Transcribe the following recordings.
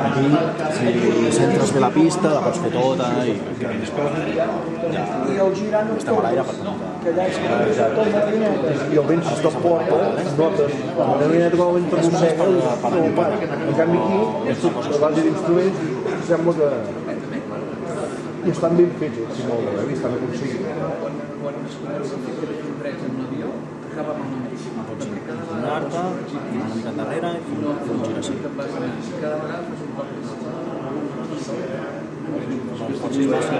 Aquí, si centres bé la pista, la pots fer tota i ja estem a l'aire per comentar. I el vent s'està fort, es nota. La manera que el vent s'arrossega, no para. En canvi aquí, a base d'instruments, sembla que... I estan ben fets, si molt bé, estan aconseguint. Pots inclinar-te, una mica endarrere i fer un gir així. Pots ir massa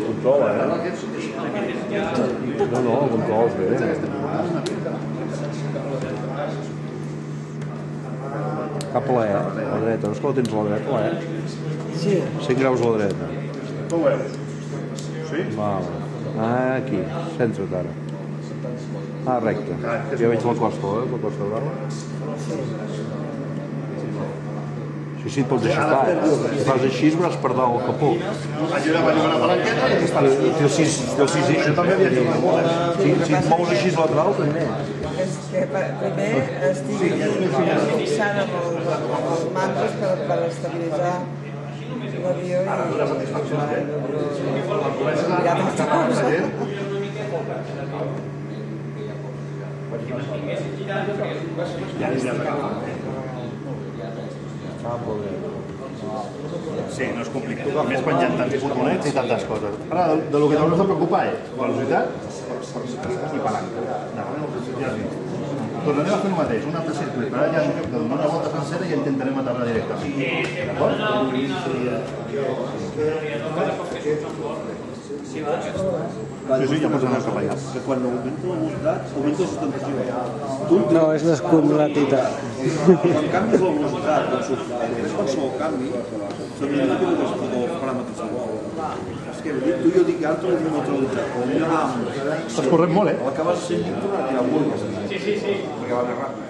Controla, No, controles bé. Cap a la E, a la dreta. No és que la tens a la dreta, la E? Sí. 100 graus a la dreta. Com ho veus? Sí? Val. Aquí, centra't ara. Recte. Jo veig la costa, la costa brava. Així et pots deixar estar, Si fas així, veuràs per dalt el capó. Ajuda a la palanqueta i aquí està. Té el 6 eix, també havia dit. Si et mous així lateral, també. Que primer estigui fixada amb els mantos per estabilitzar l'avió i mirar aquesta cosa. Sí, no és complicat. A més, quan hi ha tants botonets i tantes coses. Ara, de lo que t'hauràs de preocupar és velocitat i palanca. Tornarem a fer el mateix, un altre circuit, però ara ja en lloc de donar una volta sencera ja intentarem aterrar directament. D'acord? Sí, ja pots anar cap allà. Que quan augmenta la velocitat, augmenta la sustentació. No, és l'escumulatitat. Quan canvies la velocitat, després qualsevol canvi, s'hauria de dir els paràmetres de vol. És que tu jo dic ara trobo neutralitat, però mira Estàs corrent molt, l'acabes sent i tornar a tirar molt. Sí. Perquè va més ràpid.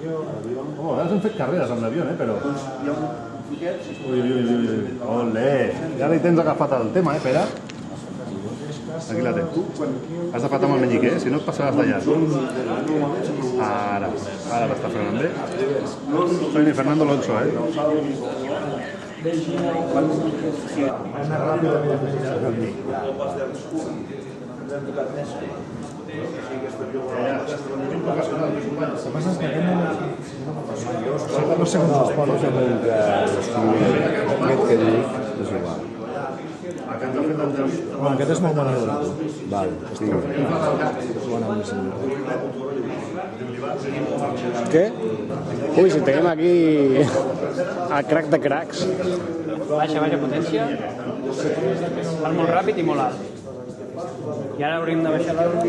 A vegades hem fet carreres amb l'avió, però... Hi ha un fiquet... Ui. Olé! Ja li tens agafat el tema, Pere? Aquí la tens. Has de patar amb el menyiquer, si no et passaràs d'allà. Ara l'està frenant bé. Soy Fernando Alonso, No sé com els poros amb el que dic, és igual. Aquest és molt manador. Val, Què? Ui, si tenim aquí el crack de cracs. Baixa potència, vas molt ràpid i molt alt. I ara hauríem de baixar l'alt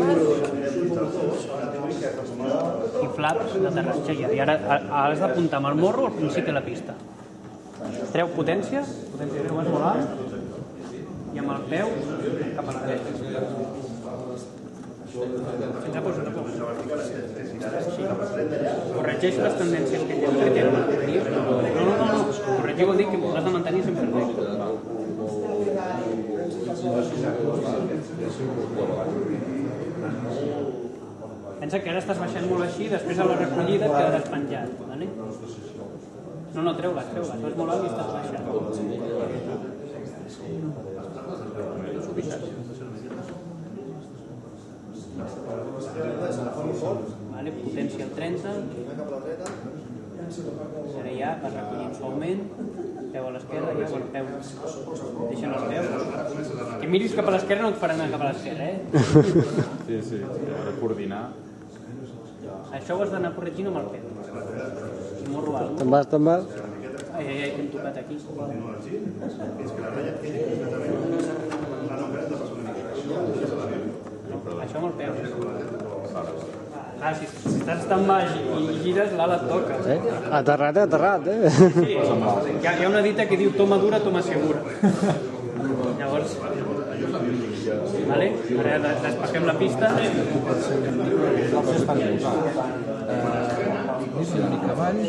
i flaps d'aterratge. I ara has d'apuntar amb el morro al principi de la pista. Treu potència greu, vas molt alt, i amb el peu cap a la dreta. Corregeix les tendències que ja té. No. Corregir vol dir que l'has de mantenir sempre recte. Pensa que ara estàs baixant molt així, després a la recollida et quedaràs penjat. No, treu-les, vas molt alt i estàs baixant. Potència al 30. Ara ja vas recollint suaument, peu a l'esquerra, peu. Deixen els peus. Que miris cap a l'esquerra no et farà anar cap a l'esquerra, Sí, ha de coordinar. Això ho has d'anar corregint amb el peu. Morro alt. Te'n vas? Ai, que hem tocat aquí. Això amb el peu. Si estàs tan baix i gires, l'ala et toca. Aterrat, Sí, hi ha una dita que diu toma dura, toma segura. Llavors... Vale? Ara despassem la pista. Una mica avall.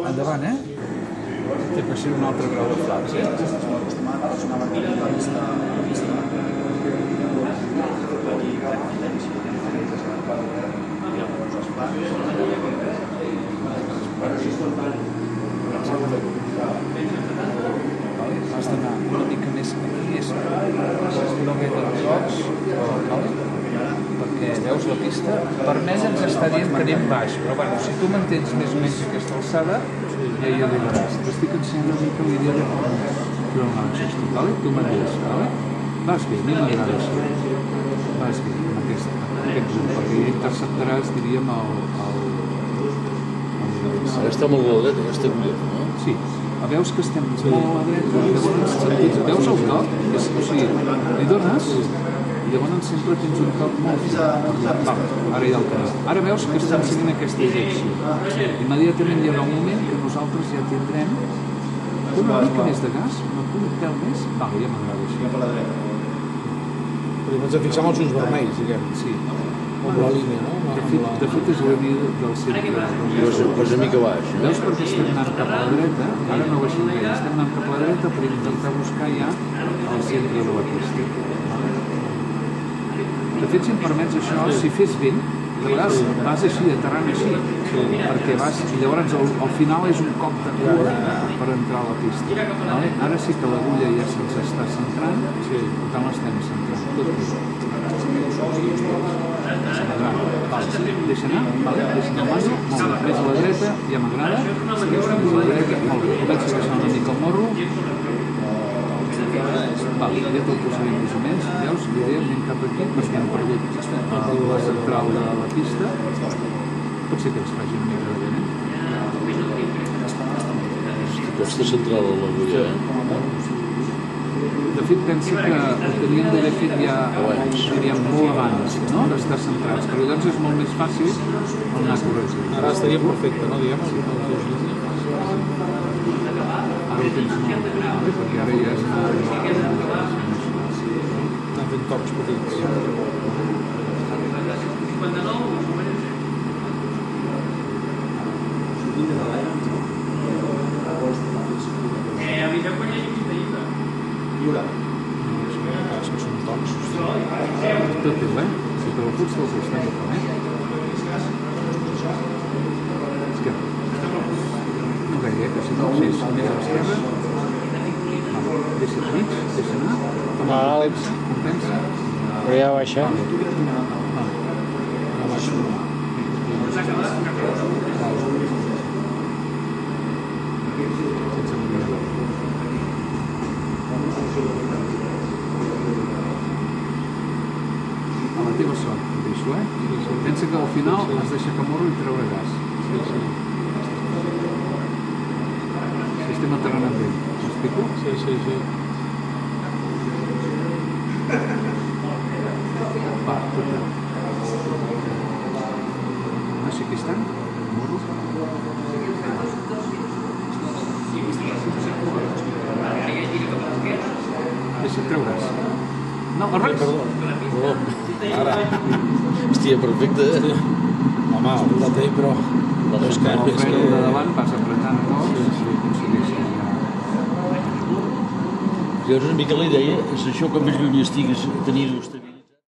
Endavant, Té per ser un altre grau de flaps, Has d'anar una mica més aquí, no ve dels jocs, perquè veus la pista. Per més ens està dient que anem baix, però bueno, si tu mantens més o menys aquesta alçada, ja hi arribaràs. T'estic ensenyant una mica l'idea de com marxes tu, tu mateix, vas bé, a mi m'agrada això. Vas bé, amb aquest zoom, perquè ja interceptaràs, diríem, Ara està molt a la dreta, aquesta colleta, no? Sí, veus que estem molt a la dreta, llavors veus el toc? O sigui, li dones i llavors sempre tens un toc molt ara hi ha el canal. Ara veus que estem seguint aquesta direcció. Immediatament hi haurà un moment que nosaltres ja tindrem una mica més de gas, un pèl més. Ja m'agrada això. Però ens fixem els ulls vermells, diguem. Sí. Amb la línia, no? De fet, és la línia del centre. Posa una mica baix. Veus perquè estem anant cap a la dreta? Ara no baixem gaire. Estem anant cap a la dreta per intentar buscar ja el centre de la pista. De fet, si em permets això, si fes vent, de vegades vas així, aterrant així, perquè vas, i llavors al final és un cop de cua per entrar a la pista. Ara sí que l'agulla ja se'ns està centrant, per tant l'estem centrant. Tot bé. Deixa anar, deixa anar el maso, molt bé. Més a la dreta, ja m'agrada. Més a la dreta, molt bé. Comença a baixar una mica el morro. Ja te'l posarem més o menys. Veus? L'idea anem cap aquí perquè hem perdut la central de la pista. Pot ser que ens faci una mica de vent, Costa central a l'agulla, De fet, pensa que ho teníem d'haver fet ja, diríem, molt abans, no? D'estar centrats, però llavors és molt més fàcil anar corregint. Ara estaria perfecte, no? Diguem, Ara ho tens molt bé, perquè ara ja és anar fent tocs petits. És que són tocs. Tot bé, si te la fots del costat de fam, Esquerra. No gaire, que si no el fes més a l'esquerra. Deixa el mig, deixa anar. Àlex. Compensa. Però ja baixa. A la teva sort, et deixo, Pensa que al final has d'aixecar morro i treure gas. Si estem aterrant amb ell, m'explico? Sí. Va, tot bé. Així que estan, morro. Deixa treure's. No, res. Perdó. Ara. Hòstia, perfecte. Home, la té, però... No és que... El freno de davant vas apretant cops i aconsegueixes ja... Llavors una mica la idea és això, com més lluny estigues, tenir-ho estabilitat.